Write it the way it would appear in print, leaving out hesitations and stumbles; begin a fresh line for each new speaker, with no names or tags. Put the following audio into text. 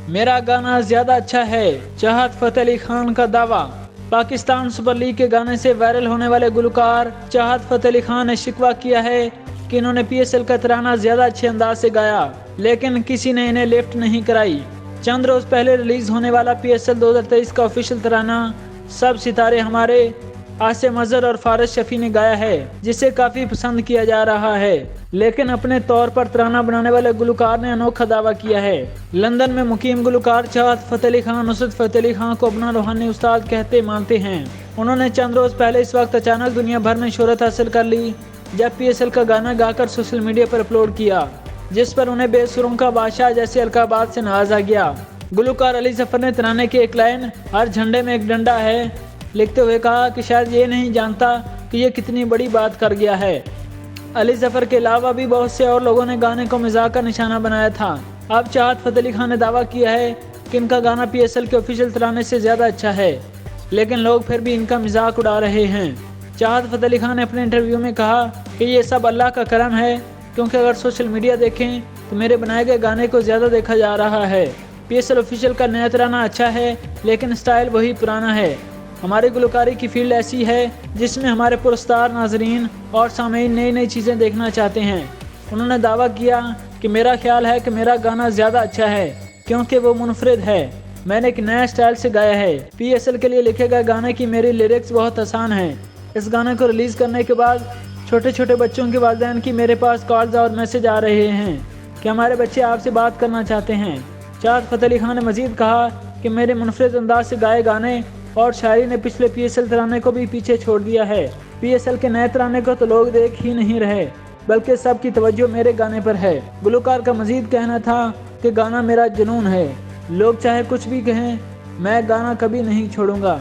मेरा गाना ज्यादा अच्छा है, चाहत फतेह अली खान का दावा। पाकिस्तान सुपर लीग के गाने से वायरल होने वाले गुलकार चाहत फतेह अली खान ने शिकवा किया है कि इन्होंने पीएसएल का तराना ज्यादा अच्छे अंदाज से गाया, लेकिन किसी ने इन्हें लिफ्ट नहीं कराई। चंद रोज पहले रिलीज होने वाला पीएसएल 2023 का ऑफिशियल तराना सब सितारे हमारे आसिम अजहर और फारिस शफी ने गाया है, जिसे काफी पसंद किया जा रहा है। लेकिन अपने तौर पर तराना बनाने वाले गुलकार ने अनोखा दावा किया है। लंदन में मुकीम गुलकार चाहत फतेह अली खान नुसरत फतेह अली खान को अपना रूहानी उस्ताद कहते मानते हैं। उन्होंने चंद रोज पहले इस वक्त अचानक दुनिया भर में शोहरत हासिल कर ली जब पीएसएल का गाना गाकर सोशल मीडिया पर अपलोड किया, जिस पर उन्हें बेसुरों का बादशाह जैसे अलकाबात से नवाजा गया। गुलकार अली जफर ने तराने की एक लाइन हर झंडे में एक डंडा है लिखते हुए कहा कि शायद ये नहीं जानता कि ये कितनी बड़ी बात कर गया है। अली जफर के अलावा भी बहुत से और लोगों ने गाने को मजाक का निशाना बनाया था। अब चाहत फतेह अली खान ने दावा किया है कि इनका गाना पीएसएल के ऑफिशियल तराने से ज्यादा अच्छा है, लेकिन लोग फिर भी इनका मजाक उड़ा रहे हैं। चाहत फतेह अली खान ने अपने इंटरव्यू में कहा कि ये सब अल्लाह का करम है, क्योंकि अगर सोशल मीडिया देखें तो मेरे बनाए गए गाने को ज्यादा देखा जा रहा है। पीएसएल ऑफिशियल का नया तराना अच्छा है, लेकिन स्टाइल वही पुराना है। हमारी गुलकारी की फील्ड ऐसी है जिसमें हमारे पुरस्कार नाजरीन और सामीन नई नई चीज़ें देखना चाहते हैं। उन्होंने दावा किया कि मेरा ख्याल है कि मेरा गाना ज़्यादा अच्छा है क्योंकि वो मुनफरिद है। मैंने एक नया स्टाइल से गाया है। पीएसएल के लिए लिखे गए गाने की मेरी लिरिक्स बहुत आसान है। इस गाने को रिलीज़ करने के बाद छोटे छोटे बच्चों के वालिदैन की मेरे पास कॉल्स और मैसेज आ रहे हैं कि हमारे बच्चे आपसे बात करना चाहते हैं। चाहत फतेह अली खान ने मजीद कहा कि मेरे मुनफरिद अंदाज से गाए गाने और शायरी ने पिछले पीएसएल तराने को भी पीछे छोड़ दिया है। पीएसएल के नए तराने को तो लोग देख ही नहीं रहे, बल्कि सबकी तवज्जो मेरे गाने पर है। गुलकार का मजीद कहना था कि गाना मेरा जुनून है, लोग चाहे कुछ भी कहें, मैं गाना कभी नहीं छोड़ूंगा।